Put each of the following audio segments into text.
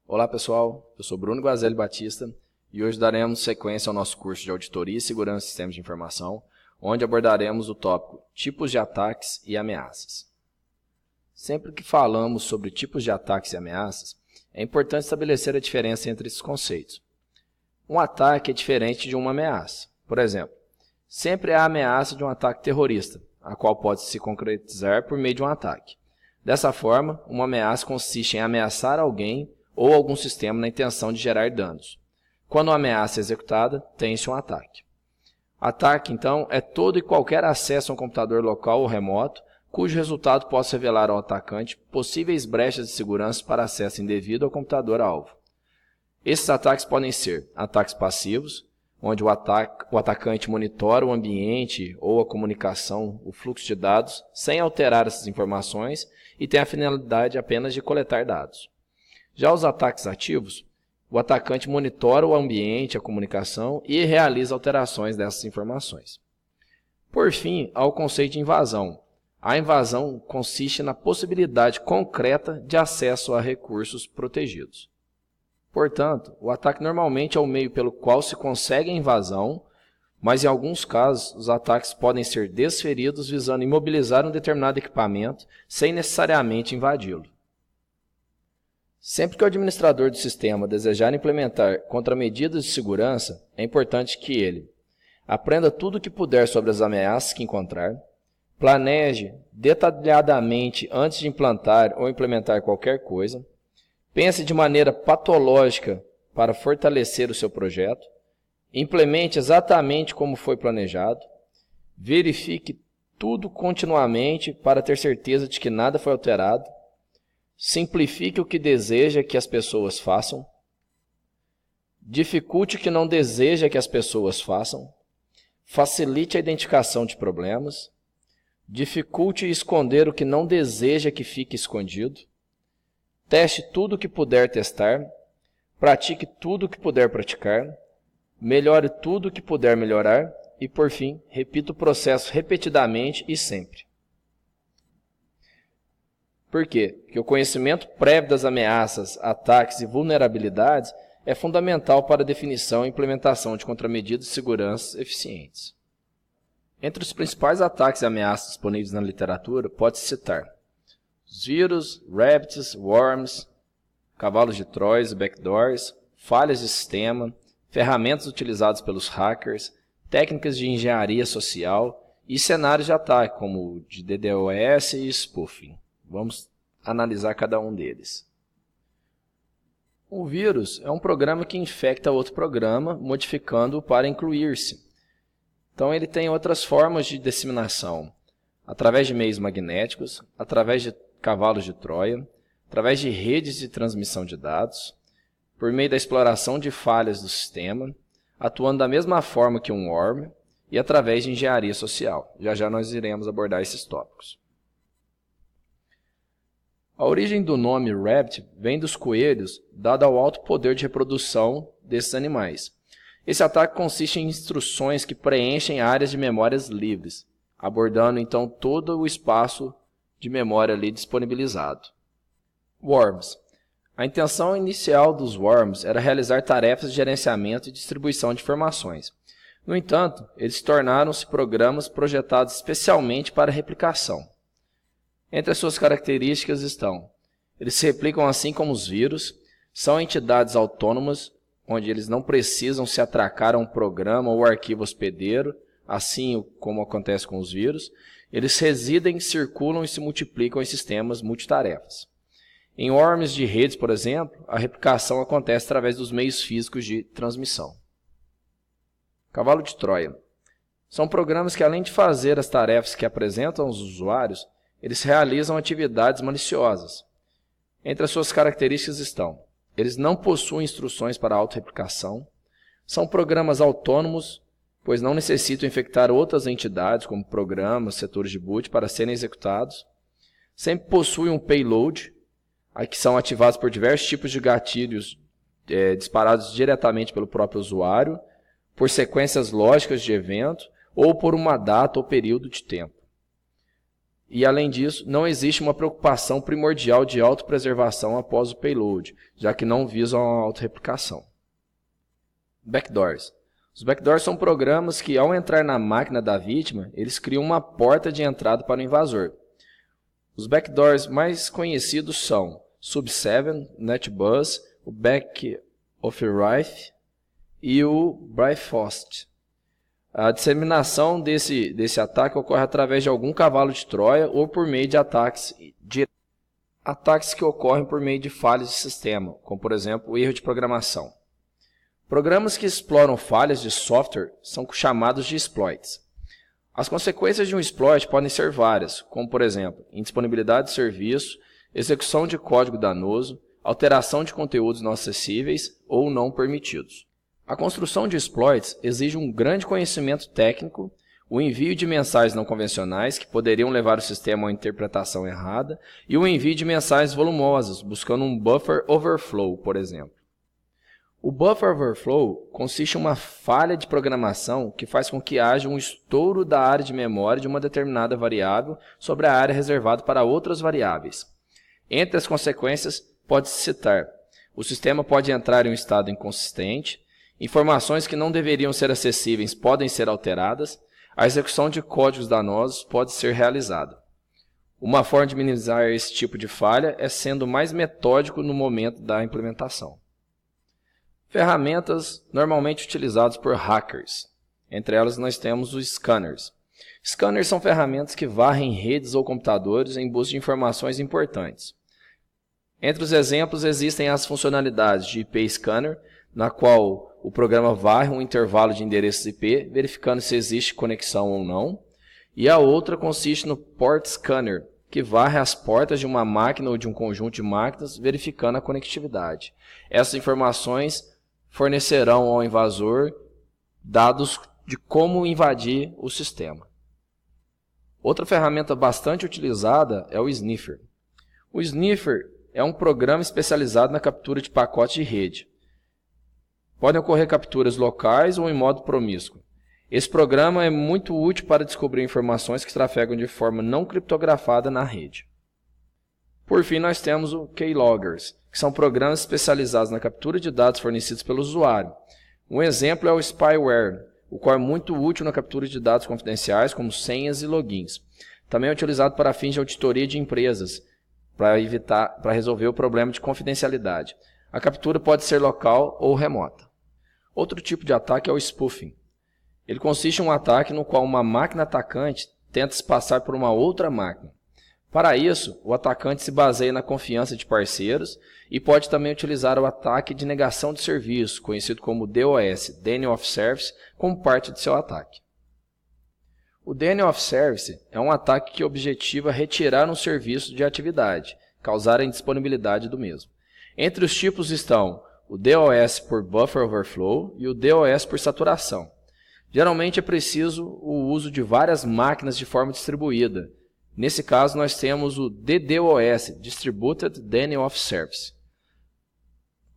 Olá pessoal, eu sou Bruno Guazelli Batista e hoje daremos sequência ao nosso curso de Auditoria e Segurança de Sistemas de Informação, onde abordaremos o tópico Tipos de Ataques e Ameaças. Sempre que falamos sobre tipos de ataques e ameaças, é importante estabelecer a diferença entre esses conceitos. Um ataque é diferente de uma ameaça. Por exemplo, sempre há a ameaça de um ataque terrorista, a qual pode se concretizar por meio de um ataque. Dessa forma, uma ameaça consiste em ameaçar alguém ou algum sistema na intenção de gerar danos. Quando uma ameaça é executada, tem-se um ataque. Ataque, então, é todo e qualquer acesso a um computador local ou remoto, cujo resultado possa revelar ao atacante possíveis brechas de segurança para acesso indevido ao computador-alvo. Esses ataques podem ser ataques passivos, onde o atacante monitora o ambiente ou a comunicação, o fluxo de dados, sem alterar essas informações e tem a finalidade apenas de coletar dados. Já os ataques ativos, o atacante monitora o ambiente, a comunicação e realiza alterações dessas informações. Por fim, há o conceito de invasão. A invasão consiste na possibilidade concreta de acesso a recursos protegidos. Portanto, o ataque normalmente é o meio pelo qual se consegue a invasão, mas em alguns casos os ataques podem ser desferidos visando imobilizar um determinado equipamento sem necessariamente invadi-lo. Sempre que o administrador do sistema desejar implementar contramedidas de segurança, é importante que ele aprenda tudo o que puder sobre as ameaças que encontrar, planeje detalhadamente antes de implantar ou implementar qualquer coisa, pense de maneira patológica para fortalecer o seu projeto, implemente exatamente como foi planejado, verifique tudo continuamente para ter certeza de que nada foi alterado, simplifique o que deseja que as pessoas façam, dificulte o que não deseja que as pessoas façam, facilite a identificação de problemas, dificulte esconder o que não deseja que fique escondido, teste tudo o que puder testar, pratique tudo o que puder praticar, melhore tudo o que puder melhorar e, por fim, repita o processo repetidamente e sempre. Por quê? Porque o conhecimento prévio das ameaças, ataques e vulnerabilidades é fundamental para a definição e implementação de contramedidas de segurança eficientes. Entre os principais ataques e ameaças disponíveis na literatura, pode-se citar os vírus, rabbits, worms, cavalos de Troia e backdoors, falhas de sistema, ferramentas utilizadas pelos hackers, técnicas de engenharia social e cenários de ataque, como o de DDoS e spoofing. Vamos analisar cada um deles. O vírus é um programa que infecta outro programa, modificando-o para incluir-se. Então ele tem outras formas de disseminação, através de meios magnéticos, através de cavalos de Troia, através de redes de transmissão de dados, por meio da exploração de falhas do sistema, atuando da mesma forma que um worm e através de engenharia social. Já nós iremos abordar esses tópicos. A origem do nome rabbit vem dos coelhos, dado ao alto poder de reprodução desses animais. Esse ataque consiste em instruções que preenchem áreas de memórias livres, abordando então todo o espaço de memória ali disponibilizado. Worms. A intenção inicial dos worms era realizar tarefas de gerenciamento e distribuição de informações. No entanto, eles tornaram-se programas projetados especialmente para replicação. Entre as suas características estão: eles se replicam assim como os vírus, são entidades autônomas, onde eles não precisam se atracar a um programa ou arquivo hospedeiro, assim como acontece com os vírus. Eles residem, circulam e se multiplicam em sistemas multitarefas. Em worms de redes, por exemplo, a replicação acontece através dos meios físicos de transmissão. Cavalo de Troia. São programas que, além de fazer as tarefas que apresentam aos usuários, eles realizam atividades maliciosas. Entre as suas características estão: eles não possuem instruções para autorreplicação, são programas autônomos, pois não necessitam infectar outras entidades, como programas, setores de boot, para serem executados, sempre possuem um payload, que são ativados por diversos tipos de gatilhos disparados diretamente pelo próprio usuário, por sequências lógicas de evento, ou por uma data ou período de tempo. E, além disso, não existe uma preocupação primordial de autopreservação após o payload, já que não visam a autorreplicação. Backdoors. Os backdoors são programas que, ao entrar na máquina da vítima, eles criam uma porta de entrada para o invasor. Os backdoors mais conhecidos são Sub7, NetBuzz, o Back of Rife e o Bifrost. A disseminação desse ataque ocorre através de algum cavalo de Troia ou por meio de ataques que ocorrem por meio de falhas de sistema, como por exemplo o erro de programação. Programas que exploram falhas de software são chamados de exploits. As consequências de um exploit podem ser várias, como por exemplo, indisponibilidade de serviço, execução de código danoso, alteração de conteúdos não acessíveis ou não permitidos. A construção de exploits exige um grande conhecimento técnico, o envio de mensagens não convencionais que poderiam levar o sistema a uma interpretação errada e o envio de mensagens volumosas, buscando um buffer overflow, por exemplo. O buffer overflow consiste em uma falha de programação que faz com que haja um estouro da área de memória de uma determinada variável sobre a área reservada para outras variáveis. Entre as consequências, pode-se citar: o sistema pode entrar em um estado inconsistente, informações que não deveriam ser acessíveis podem ser alteradas, a execução de códigos danosos pode ser realizada. Uma forma de minimizar esse tipo de falha é sendo mais metódico no momento da implementação. Ferramentas normalmente utilizadas por hackers. Entre elas nós temos os scanners. Scanners são ferramentas que varrem redes ou computadores em busca de informações importantes. Entre os exemplos existem as funcionalidades de IP Scanner, na qual o programa varre um intervalo de endereços IP, verificando se existe conexão ou não. E a outra consiste no Port Scanner, que varre as portas de uma máquina ou de um conjunto de máquinas, verificando a conectividade. Essas informações fornecerão ao invasor dados de como invadir o sistema. Outra ferramenta bastante utilizada é o Sniffer. O Sniffer é um programa especializado na captura de pacotes de rede. Podem ocorrer capturas locais ou em modo promíscuo. Esse programa é muito útil para descobrir informações que trafegam de forma não criptografada na rede. Por fim, nós temos o Keyloggers, que são programas especializados na captura de dados fornecidos pelo usuário. Um exemplo é o Spyware, o qual é muito útil na captura de dados confidenciais, como senhas e logins. Também é utilizado para fins de auditoria de empresas, para resolver o problema de confidencialidade. A captura pode ser local ou remota. Outro tipo de ataque é o spoofing. Ele consiste em um ataque no qual uma máquina atacante tenta se passar por uma outra máquina. Para isso, o atacante se baseia na confiança de parceiros e pode também utilizar o ataque de negação de serviço, conhecido como DOS, Denial of Service, como parte de seu ataque. O Denial of Service é um ataque que objetiva retirar um serviço de atividade, causar a indisponibilidade do mesmo. Entre os tipos estão o DOS por Buffer Overflow e o DOS por saturação. Geralmente é preciso o uso de várias máquinas de forma distribuída. Nesse caso, nós temos o DDoS, Distributed Denial of Service.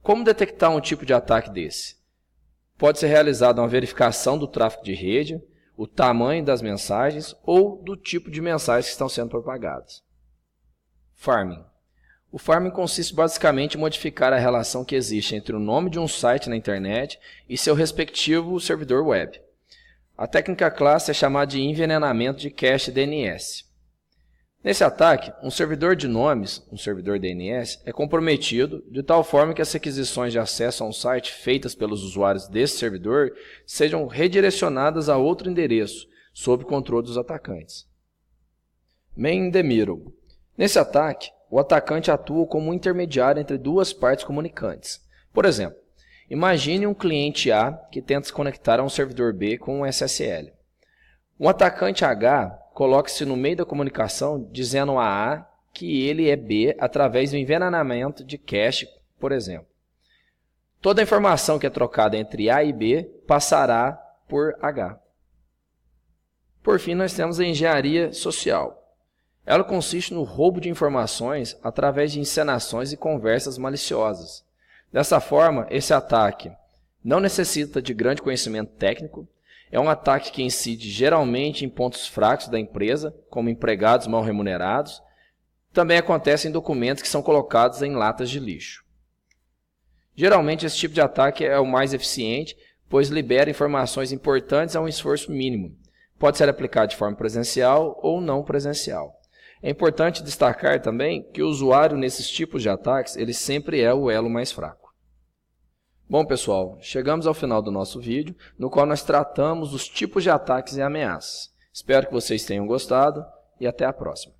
Como detectar um tipo de ataque desse? Pode ser realizada uma verificação do tráfego de rede, o tamanho das mensagens ou do tipo de mensagens que estão sendo propagadas. Farming. O farming consiste basicamente em modificar a relação que existe entre o nome de um site na internet e seu respectivo servidor web. A técnica clássica é chamada de envenenamento de cache DNS. Nesse ataque, um servidor de nomes, um servidor DNS, é comprometido de tal forma que as requisições de acesso a um site feitas pelos usuários desse servidor sejam redirecionadas a outro endereço, sob controle dos atacantes. Man in the Middle. Nesse ataque, o atacante atua como um intermediário entre duas partes comunicantes. Por exemplo, imagine um cliente A que tenta se conectar a um servidor B com um SSL. Um atacante H coloca-se no meio da comunicação dizendo a A que ele é B através do envenenamento de cache, por exemplo. Toda a informação que é trocada entre A e B passará por H. Por fim, nós temos a engenharia social. Ela consiste no roubo de informações através de encenações e conversas maliciosas. Dessa forma, esse ataque não necessita de grande conhecimento técnico, É um ataque que incide geralmente em pontos fracos da empresa, como empregados mal remunerados. Também acontece em documentos que são colocados em latas de lixo. Geralmente esse tipo de ataque é o mais eficiente, pois libera informações importantes a um esforço mínimo. Pode ser aplicado de forma presencial ou não presencial. É importante destacar também que o usuário nesses tipos de ataques, ele sempre é o elo mais fraco. Bom, pessoal, chegamos ao final do nosso vídeo, no qual nós tratamos os tipos de ataques e ameaças. Espero que vocês tenham gostado e até a próxima.